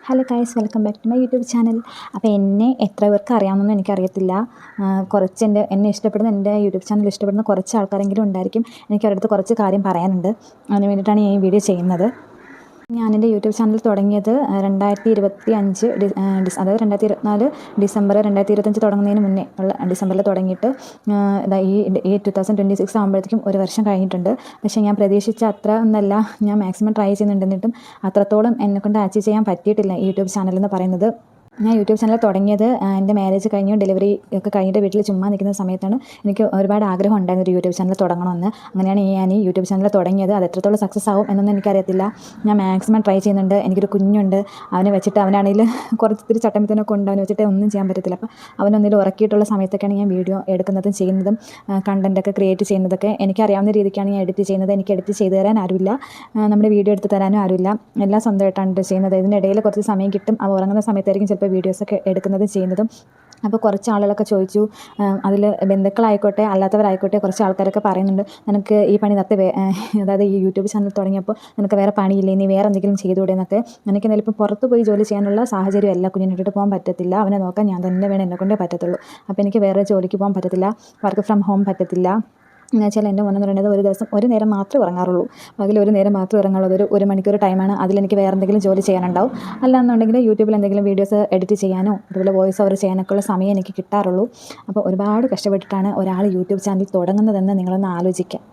Hello guys, welcome back to my YouTube channel. അപ്പോൾ എന്നെ എത്ര പേർക്ക് അറിയാമെന്നൊന്നും എനിക്കറിയത്തില്ല. കുറച്ച് എന്നെ ഇഷ്ടപ്പെടുന്ന, എൻ്റെ യൂട്യൂബ് ചാനൽ ഇഷ്ടപ്പെടുന്ന കുറച്ച് ആൾക്കാരെങ്കിലും ഉണ്ടായിരിക്കും. എനിക്ക് അവരുടെ അടുത്ത് കുറച്ച് കാര്യം പറയാനുണ്ട്. അതിന് വേണ്ടിയിട്ടാണ് ഞാൻ ഈ വീഡിയോ ചെയ്യുന്നത്. ഞാൻ എൻ്റെ യൂട്യൂബ് ചാനൽ തുടങ്ങിയത് 2025 അതായത് 2024 ഡിസംബർ 2025 തുടങ്ങുന്നതിന് മുന്നേ ഉള്ള ഡിസംബറിൽ തുടങ്ങിയിട്ട് ഈ 2026 ആകുമ്പോഴത്തേക്കും ഒരു വർഷം കഴിഞ്ഞിട്ടുണ്ട്. പക്ഷേ ഞാൻ പ്രതീക്ഷിച്ച അത്ര ഒന്നല്ല. ഞാൻ മാക്സിമം ട്രൈ ചെയ്യുന്നുണ്ടെന്നിട്ടും അത്രത്തോളം എന്നെക്കൊണ്ട് അച്ചീവ് ചെയ്യാൻ പറ്റിയിട്ടില്ല ഈ യൂട്യൂബ് ചാനൽ എന്ന് പറയുന്നത്. ഞാൻ യൂട്യൂബ് ചാനൽ തുടങ്ങിയത് എൻ്റെ മാരേജ് കഴിഞ്ഞു, ഡെലിവറി ഒക്കെ കഴിഞ്ഞിട്ട് വീട്ടിൽ ചുമ്മാ നിൽക്കുന്ന സമയത്താണ്. എനിക്ക് ഒരുപാട് ആഗ്രഹം ഉണ്ടായിരുന്നു ഒരു യൂട്യൂബ് ചാനൽ തുടങ്ങണമെന്ന്. അങ്ങനെയാണ് ഞാൻ ഈ യൂട്യൂബ് ചാനൽ തുടങ്ങിയത്. അത് എത്രത്തോളം സക്സസ് ആവും എന്നൊന്നും എനിക്കറിയത്തില്ല. ഞാൻ മാക്സിമം ട്രൈ ചെയ്യുന്നുണ്ട്. എനിക്കൊരു കുഞ്ഞുണ്ട്. അവനെ വെച്ചിട്ട് അവനാണെങ്കിൽ കുറച്ച് ചട്ടമ്പത്തിനൊക്കെ ഉണ്ട്. അവനെ വെച്ചിട്ട് ഒന്നും ചെയ്യാൻ പറ്റത്തില്ല. അപ്പോൾ അവനൊന്നിലും ഉറക്കിയിട്ടുള്ള സമയത്തൊക്കെയാണ് ഞാൻ വീഡിയോ എടുക്കുന്നതും ചെയ്യുന്നതും കണ്ടൻറ്റൊക്കെ ക്രിയേറ്റ് ചെയ്യുന്നതൊക്കെ. എനിക്കറിയാവുന്ന രീതിക്കാണ് ഞാൻ എഡിറ്റ് ചെയ്യുന്നത്. എനിക്ക് എഡിറ്റ് ചെയ്ത് തരാൻ ആരുമില്ല, നമ്മുടെ വീഡിയോ എടുത്ത് തരാനും ആരുമില്ല. എല്ലാം സ്വന്തമായിട്ടാണ് ചെയ്യുന്നത്. ഇതിനിടയിൽ കുറച്ച് സമയം കിട്ടും. അവ ഉറങ്ങുന്ന സമയത്തായിരിക്കും ചിലപ്പോൾ വീഡിയോസൊക്കെ എടുക്കുന്നതും ചെയ്യുന്നതും. അപ്പോൾ കുറച്ച് ആളുകളൊക്കെ ചോദിച്ചു, അതിൽ ബന്ധുക്കളായിക്കോട്ടെ അല്ലാത്തവരായിക്കോട്ടെ, കുറച്ച് ആൾക്കാരൊക്കെ പറയുന്നുണ്ട്, നിനക്ക് ഈ പണി അതായത് ഈ യൂട്യൂബ് ചാനൽ തുടങ്ങിയപ്പോൾ നിനക്ക് വേറെ പണിയില്ലേ, നീ വേറെ എന്തെങ്കിലും ചെയ്തുകൂടെ എന്നൊക്കെ. എനിക്ക് എന്തായാലും ഇപ്പോൾ പുറത്ത് പോയി ജോലി ചെയ്യാനുള്ള സാഹചര്യമല്ല. കുഞ്ഞിനെ ഇട്ടിട്ട് പോകാൻ പറ്റത്തില്ല. അവനെ നോക്കാൻ ഞാൻ തന്നെ വേണം, എന്നെക്കൊണ്ടേ പറ്റത്തുള്ളൂ. അപ്പോൾ എനിക്ക് വേറെ ജോലിക്ക് പോകാൻ പറ്റത്തില്ല, വർക്ക് ഫ്രം ഹോം പറ്റത്തില്ല. എന്ന് വെച്ചാൽ എൻ്റെ മോനെന്ന് പറയുന്നത് ഒരു ദിവസം ഒരു നേരം മാത്രമേ ഉറങ്ങാറുള്ളൂ. പകൽ ഒരു നേരം മാത്രമേ ഉറങ്ങാറുള്ളൂ. ഒരു മണിക്കൂർ ടൈമാണ്. അതിലെനിക്ക് വേറെ എന്തെങ്കിലും ജോലി ചെയ്യാനുണ്ടാവും. അല്ലാന്നുണ്ടെങ്കിൽ യൂട്യൂബിൽ എന്തെങ്കിലും വീഡിയോസ് എഡിറ്റ് ചെയ്യാനോ അതുപോലെ വോയിസ് ഓവർ ചെയ്യാനൊക്കെ ഉള്ള സമയം എനിക്ക് കിട്ടാറുള്ളൂ. അപ്പോൾ ഒരുപാട് കഷ്ടപ്പെട്ടിട്ടാണ് ഒരാൾ യൂട്യൂബ് ചാനൽ തുടങ്ങുന്നതെന്ന് നിങ്ങളൊന്ന് ആലോചിക്കാം.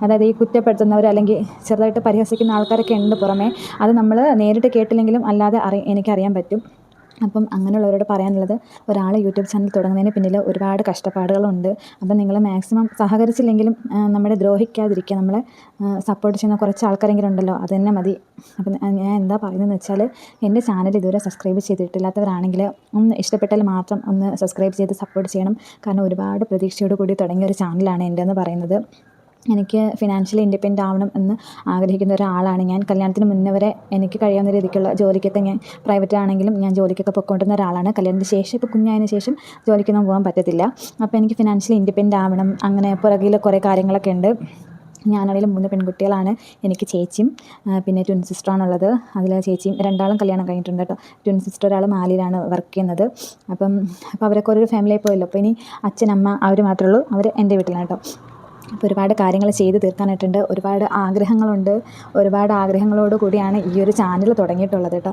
അതായത് ഈ കുറ്റപ്പെടുത്തുന്നവർ അല്ലെങ്കിൽ ചെറുതായിട്ട് പരിഹസിക്കുന്ന ആൾക്കാരൊക്കെ ഉണ്ട് പുറമേ. അത് നമ്മൾ നേരിട്ട് കേട്ടില്ലെങ്കിലും അല്ലാതെ എനിക്കറിയാൻ പറ്റും. അപ്പം അങ്ങനെയുള്ളവരോട് പറയാനുള്ളത്, ഒരാൾ യൂട്യൂബ് ചാനൽ തുടങ്ങുന്നതിന് പിന്നിൽ ഒരുപാട് കഷ്ടപ്പാടുകളുണ്ട്. അപ്പം നിങ്ങൾ മാക്സിമം സഹകരിച്ചില്ലെങ്കിലും നമ്മളെ ദ്രോഹിക്കാതിരിക്കുക. നമ്മളെ സപ്പോർട്ട് ചെയ്യുന്ന കുറച്ച് ആൾക്കാരെങ്കിലും ഉണ്ടല്ലോ, അത് തന്നെ മതി. അപ്പം ഞാൻ എന്താ പറയുന്നതെന്ന് വെച്ചാൽ, എൻ്റെ ചാനൽ ഇതുവരെ സബ്സ്ക്രൈബ് ചെയ്തിട്ടില്ലാത്തവരാണെങ്കിൽ ഒന്ന് ഇഷ്ടപ്പെട്ടാൽ മാത്രം ഒന്ന് സബ്സ്ക്രൈബ് ചെയ്ത് സപ്പോർട്ട് ചെയ്യണം. കാരണം ഒരുപാട് പ്രതീക്ഷയോട് കൂടി തുടങ്ങിയ ഒരു ചാനലാണ് എൻ്റെ എന്ന് പറയുന്നത്. എനിക്ക് ഫിനാൻഷ്യലി ഇൻഡിപെൻഡൻ്റ് ആവണം എന്ന് ആഗ്രഹിക്കുന്ന ഒരാളാണ് ഞാൻ. കല്യാണത്തിന് മുന്നേ വരെ എനിക്ക് കഴിയാവുന്ന രീതിക്കുള്ള ജോലിക്കൊക്കെ ഞാൻ പ്രൈവറ്റ് ആണെങ്കിലും ഞാൻ ജോലിക്കൊക്കെ പൊയ്ക്കൊണ്ടിരുന്ന ഒരാളാണ്. കല്യാണത്തിന് ശേഷം ഇപ്പോൾ കുഞ്ഞായതിനു ശേഷം ജോലിക്കൊന്നും പോകാൻ പറ്റത്തില്ല. അപ്പോൾ എനിക്ക് ഫിനാൻഷ്യലി ഇൻഡിപെൻഡൻ്റ് ആവണം. അങ്ങനെ പുറകിൽ കുറേ കാര്യങ്ങളൊക്കെ ഉണ്ട്. ഞാനാണെങ്കിലും 3 പെൺകുട്ടികളാണ്. എനിക്ക് ചേച്ചിയും പിന്നെ ട്വിൻ സിസ്റ്ററാണുള്ളത്. അതിൽ ചേച്ചിയും രണ്ടാളും കല്യാണം കഴിഞ്ഞിട്ടുണ്ട് കേട്ടോ. ട്വിൻ സിസ്റ്റർ ഒരാൾ മാലിയിലാണ് വർക്ക് ചെയ്യുന്നത്. അപ്പോൾ അവരൊക്കെ ഒരു ഫാമിലിയായി പോയല്ലോ. അപ്പോൾ ഇനി അച്ഛൻ അമ്മ അവർ മാത്രമേ ഉള്ളൂ. അവർ എൻ്റെ വീട്ടിലാണ് കേട്ടോ. അപ്പോൾ ഒരുപാട് കാര്യങ്ങൾ ചെയ്ത് തീർക്കാനായിട്ടുണ്ട്. ഒരുപാട് ആഗ്രഹങ്ങളുണ്ട്. ഒരുപാട് ആഗ്രഹങ്ങളോട് കൂടിയാണ് ഈ ഒരു ചാനൽ തുടങ്ങിയിട്ടുള്ളത് കേട്ടോ.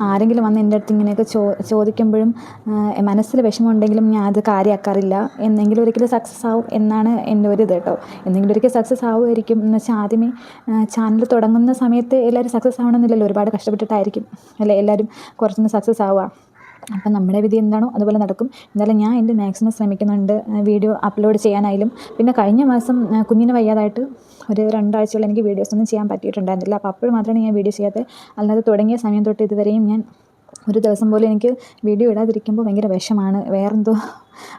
ആരെങ്കിലും വന്ന് എൻ്റെ അടുത്ത് ഇങ്ങനെയൊക്കെ ചോദിക്കുമ്പോഴും മനസ്സിൽ വിഷമമുണ്ടെങ്കിലും ഞാൻ അത് കാര്യമാക്കാറില്ല. എന്നെങ്കിലും ഒരിക്കലും സക്സസ് ആവും എന്നാണ് എൻ്റെ ഒരു ഇത് കേട്ടോ. എന്തെങ്കിലും ഒരിക്കൽ സക്സസ് ആവുമായിരിക്കും. എന്ന് വെച്ചാൽ ആദ്യമേ ചാനൽ തുടങ്ങുന്ന സമയത്ത് എല്ലാവരും സക്സസ് ആവണമെന്നില്ലല്ലോ. ഒരുപാട് കഷ്ടപ്പെട്ടിട്ടായിരിക്കും അല്ലേ എല്ലാവരും കുറച്ചൊന്ന് സക്സസ് ആവുക. അപ്പം നമ്മുടെ വിധി എന്താണോ അതുപോലെ നടക്കും. എന്തായാലും ഞാൻ എൻ്റെ മാക്സിമം ശ്രമിക്കുന്നുണ്ട് വീഡിയോ അപ്ലോഡ് ചെയ്യാനായാലും. പിന്നെ കഴിഞ്ഞ മാസം കുഞ്ഞിന് വയ്യാതായിട്ട് ഒരു 2 ആഴ്ചയോളം എനിക്ക് വീഡിയോസൊന്നും ചെയ്യാൻ പറ്റിയിട്ടുണ്ടായിരുന്നില്ല. അപ്പോൾ അപ്പോൾ മാത്രമാണ് ഞാൻ വീഡിയോ ചെയ്യാത്തത്. അല്ലാതെ തുടങ്ങിയ സമയം തൊട്ട് ഇതുവരെയും ഞാൻ ഒരു ദിവസം പോലും എനിക്ക് വീഡിയോ ഇടാതിരിക്കുമ്പോൾ ഭയങ്കര വിഷമാണ്.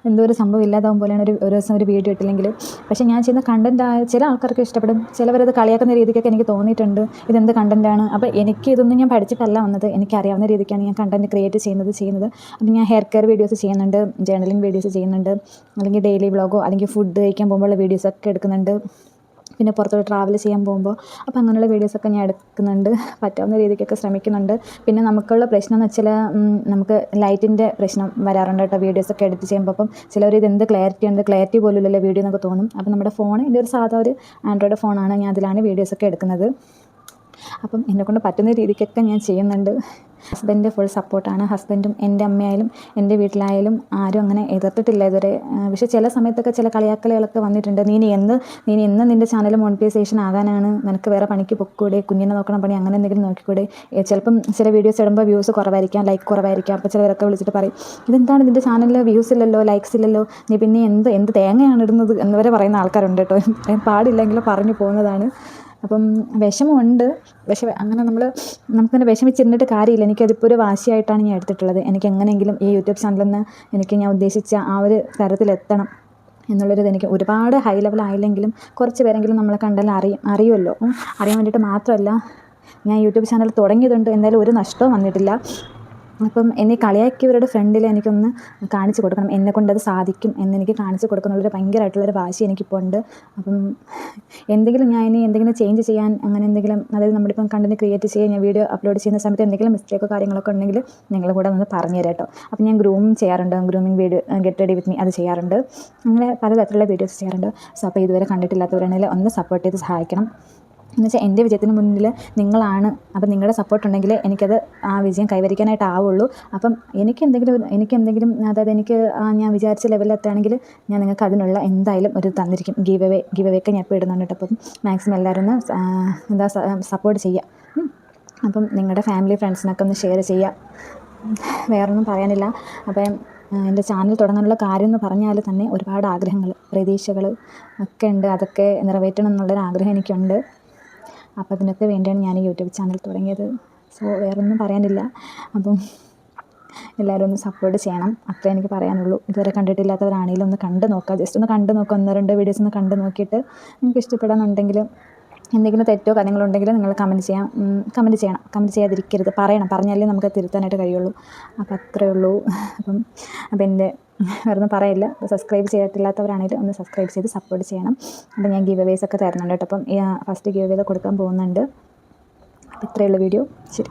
എന്തോ ഒരു സംഭവം ഇല്ലാതാവും പോലെയാണ് ഒരു ദിവസം ഒരു വീഡിയോ ഇട്ടില്ലെങ്കിൽ. പക്ഷേ ഞാൻ ചെയ്യുന്ന കണ്ടൻറ്റ് ചില ആൾക്കാർക്ക് ഇഷ്ടപ്പെടും, ചിലവരത് കളിയാക്കുന്ന രീതിക്കൊക്കെ എനിക്ക് തോന്നിയിട്ടുണ്ട്. ഇതെന്ത് കണ്ടൻറ്റാണ്? അപ്പോൾ എനിക്ക് ഇതൊന്നും ഞാൻ പഠിച്ചിട്ടല്ല വന്നത്. എനിക്കറിയാവുന്ന രീതിക്കാണ് ഞാൻ കണ്ടൻറ്റ് ക്രിയേറ്റ് ചെയ്യുന്നത്. അപ്പോൾ ഞാൻ ഹെയർ കെയർ വീഡിയോസ് ചെയ്യുന്നുണ്ട്, ജേർണലിംഗ് വീഡിയോസ് ചെയ്യുന്നുണ്ട്, അല്ലെങ്കിൽ ഡെയിലി വ്ളോഗോ അല്ലെങ്കിൽ ഫുഡ് കഴിക്കാൻ പോകുമ്പോഴുള്ള വീഡിയോസൊക്കെ എടുക്കുന്നുണ്ട്. പിന്നെ പുറത്തോട്ട് ട്രാവൽ ചെയ്യാൻ പോകുമ്പോൾ അപ്പോൾ അങ്ങനെയുള്ള വീഡിയോസൊക്കെ ഞാൻ എടുക്കുന്നുണ്ട്. പറ്റാവുന്ന രീതിക്കൊക്കെ ശ്രമിക്കുന്നുണ്ട്. പിന്നെ നമുക്കുള്ള പ്രശ്നം എന്ന് വെച്ചാൽ നമുക്ക് ലൈറ്റിൻ്റെ പ്രശ്നം വരാറുണ്ട് കേട്ടോ വീഡിയോസൊക്കെ എഡിറ്റ് ചെയ്യുമ്പോൾ. അപ്പം ചിലവർ ഇതെന്ത് ക്ലാരിറ്റി പോലും ഇല്ലല്ലോ വീഡിയോ എന്നൊക്കെ തോന്നും. അപ്പോൾ നമ്മുടെ ഫോൺ എൻ്റെ ഒരു സാധാ ഒരു ആൻഡ്രോയിഡ് ഫോണാണ്. ഞാൻ അതിലാണ് വീഡിയോസൊക്കെ എടുക്കുന്നത്. അപ്പം എന്നെക്കൊണ്ട് പറ്റുന്ന രീതിക്കൊക്കെ ഞാൻ ചെയ്യുന്നുണ്ട്. ഹസ്ബൻഡ് ഫുൾ സപ്പോർട്ടാണ്. ഹസ്ബൻഡും എൻ്റെ അമ്മയായാലും എൻ്റെ വീട്ടിലായാലും ആരും അങ്ങനെ എതിർത്തിട്ടില്ല ഇതുവരെ. പക്ഷേ ചില സമയത്തൊക്കെ ചില കളിയാക്കലുകളൊക്കെ വന്നിട്ടുണ്ട്. നീ എന്ന് നിൻ്റെ ചാനൽ മോണിറ്റൈസേഷൻ ആകാനാണ്, നിനക്ക് വേറെ പണിക്ക് പൊക്കൂടെ, കുഞ്ഞിനെ നോക്കണം പണി അങ്ങനെ എന്തെങ്കിലും നോക്കിക്കൂടെ. ചിലപ്പം ചില വീഡിയോസ് ഇടുമ്പോൾ വ്യൂസ് കുറവായിരിക്കാം, ലൈക്ക് കുറവായിരിക്കാം. അപ്പോൾ ചിലവരൊക്കെ വിളിച്ചിട്ട് പറയും, ഇതെന്താണ് നിൻ്റെ ചാനലിൽ വ്യൂസ് ഇല്ലല്ലോ, ലൈക്സ് ഇല്ലല്ലോ, നീ പിന്നെ എന്ത് തേങ്ങയാണ് ഇടുന്നത് എന്നിവരെ പറയുന്ന ആൾക്കാരുണ്ട് കേട്ടോ. പാടില്ലെങ്കിലും പറഞ്ഞു പോകുന്നതാണ്. അപ്പം വിഷമമുണ്ട്. പക്ഷേ അങ്ങനെ നമുക്കങ്ങനെ വിഷമിച്ചിരുന്നിട്ട് കാര്യമില്ല. എനിക്കതിപ്പോൾ ഒരു വാശിയായിട്ടാണ് ഞാൻ എടുത്തിട്ടുള്ളത്. എനിക്ക് എങ്ങനെയെങ്കിലും ഈ യൂട്യൂബ് ചാനലിൽ നിന്ന് ഞാൻ ഉദ്ദേശിച്ച ആ ഒരു തരത്തിലെത്തണം എന്നുള്ളൊരിത്. എനിക്ക് ഒരുപാട് ഹൈ ലെവൽ ആയില്ലെങ്കിലും കുറച്ച് പേരെങ്കിലും നമ്മളെ കണ്ടാൽ അറിയുമല്ലോ. അറിയാൻ വേണ്ടിയിട്ട് മാത്രമല്ല ഞാൻ യൂട്യൂബ് ചാനൽ തുടങ്ങിയതുകൊണ്ട് എന്തായാലും ഒരു നഷ്ടവും വന്നിട്ടില്ല. അപ്പം എന്നെ കളിയാക്കിയവരുടെ ഫ്രണ്ടിൽ എനിക്കൊന്ന് കാണിച്ചു കൊടുക്കണം, എന്നെക്കൊണ്ടത് സാധിക്കും എന്നെനിക്ക് കാണിച്ചു കൊടുക്കുന്നുള്ളൊരു ഭയങ്കരമായിട്ടുള്ളൊരു വാശി എനിക്കിപ്പോൾ ഉണ്ട്. അപ്പം എന്തെങ്കിലും ഞാൻ ഇനി എന്തെങ്കിലും ചേഞ്ച് ചെയ്യാൻ അങ്ങനെ എന്തെങ്കിലും, അതായത് നമ്മളിപ്പം കണ്ടന്റ് ക്രിയേറ്റ് ചെയ്യുക, ഞാൻ വീഡിയോ അപ്ലോഡ് ചെയ്യുന്ന സമയത്ത് എന്തെങ്കിലും മിസ്റ്റേക്കോ കാര്യങ്ങളൊക്കെ ഉണ്ടെങ്കിൽ നിങ്ങൾ കൂടെ ഒന്ന് പറഞ്ഞു തരാം കേട്ടോ. അപ്പം ഞാൻ ചെയ്യാറുണ്ട്, grooming video, get ready with me അത് ചെയ്യാറുണ്ട്, അങ്ങനെ പലതരത്തിലുള്ള വീഡിയോസ് ചെയ്യാറുണ്ട്. സോ അപ്പോൾ ഇതുവരെ കണ്ടിട്ടില്ലാത്തവരാണെങ്കിൽ ഒന്ന് സപ്പോർട്ട് ചെയ്ത് സഹായിക്കണം. എന്നുവെച്ചാൽ എൻ്റെ വിജയത്തിന് മുന്നിൽ നിങ്ങളാണ്. അപ്പം നിങ്ങളുടെ സപ്പോർട്ട് ഉണ്ടെങ്കിൽ എനിക്കത് ആ വിജയം കൈവരിക്കാനായിട്ടാവുള്ളൂ. അപ്പം എനിക്കെന്തെങ്കിലും അതായത് ഞാൻ വിചാരിച്ച ലെവലിലെത്തുകയാണെങ്കിൽ ഞാൻ നിങ്ങൾക്ക് അതിനുള്ള എന്തായാലും ഒരു തന്നിരിക്കും. ഗീവ് അവേക്ക് ഞാൻ ഇപ്പോൾ ഇടുന്നുണ്ട് കേട്ടോ. അപ്പം മാക്സിമം എല്ലാവരും ഒന്ന് സപ്പോർട്ട് ചെയ്യുക. അപ്പം നിങ്ങളുടെ ഫാമിലി ഫ്രണ്ട്സിനൊക്കെ ഒന്ന് ഷെയർ ചെയ്യുക. വേറൊന്നും പറയാനില്ല. അപ്പം എൻ്റെ ചാനൽ തുടങ്ങാനുള്ള കാര്യം എന്ന് പറഞ്ഞാൽ തന്നെ ഒരുപാട് ആഗ്രഹങ്ങൾ, പ്രതീക്ഷകൾ ഒക്കെ ഉണ്ട്. അതൊക്കെ നിറവേറ്റണം എന്നുള്ളൊരാഗ്രഹം എനിക്കുണ്ട്. അപ്പോൾ അതിനൊക്കെ വേണ്ടിയാണ് ഞാൻ യൂട്യൂബ് ചാനൽ തുടങ്ങിയത്. സോ വേറൊന്നും പറയാനില്ല. അപ്പം എല്ലാവരും ഒന്ന് സപ്പോർട്ട് ചെയ്യണം, അത്രേ എനിക്ക് പറയാനുള്ളൂ. ഇതുവരെ കണ്ടിട്ടില്ലാത്തവരാണെങ്കിലും ഒന്ന് കണ്ടു നോക്കുക, ജസ്റ്റ് ഒന്ന് കണ്ടു നോക്കുക. 1-2 വീഡിയോസ് ഒന്ന് കണ്ടു നോക്കിയിട്ട് നിങ്ങൾക്ക് ഇഷ്ടപ്പെടാനുണ്ടെങ്കിൽ, എന്തെങ്കിലും തെറ്റോ കാര്യങ്ങളുണ്ടെങ്കിൽ നിങ്ങൾ കമൻറ്റ് ചെയ്യണം. കമൻറ്റ് ചെയ്യാതിരിക്കരുത്, പറഞ്ഞാലേ നമുക്ക് തിരുത്താനായിട്ട് കഴിയുള്ളൂ. അപ്പോൾ അത്രയേ ഉള്ളൂ. അപ്പം എൻ്റെ വേറൊന്നും പറയില്ല. സബ്സ്ക്രൈബ് ചെയ്തിട്ടില്ലാത്തവരാണെങ്കിലും ഒന്ന് സബ്സ്ക്രൈബ് ചെയ്ത് സപ്പോർട്ട് ചെയ്യണം. അപ്പം ഞാൻ ഗീവ് അവേസ് ഒക്കെ തരുന്നുണ്ട് കേട്ടോ. അപ്പം ഫസ്റ്റ് ഗീവ് അവേ കൊടുക്കാൻ പോകുന്നുണ്ട്. അപ്പോൾ ഇത്രയുള്ള വീഡിയോ. ശരി.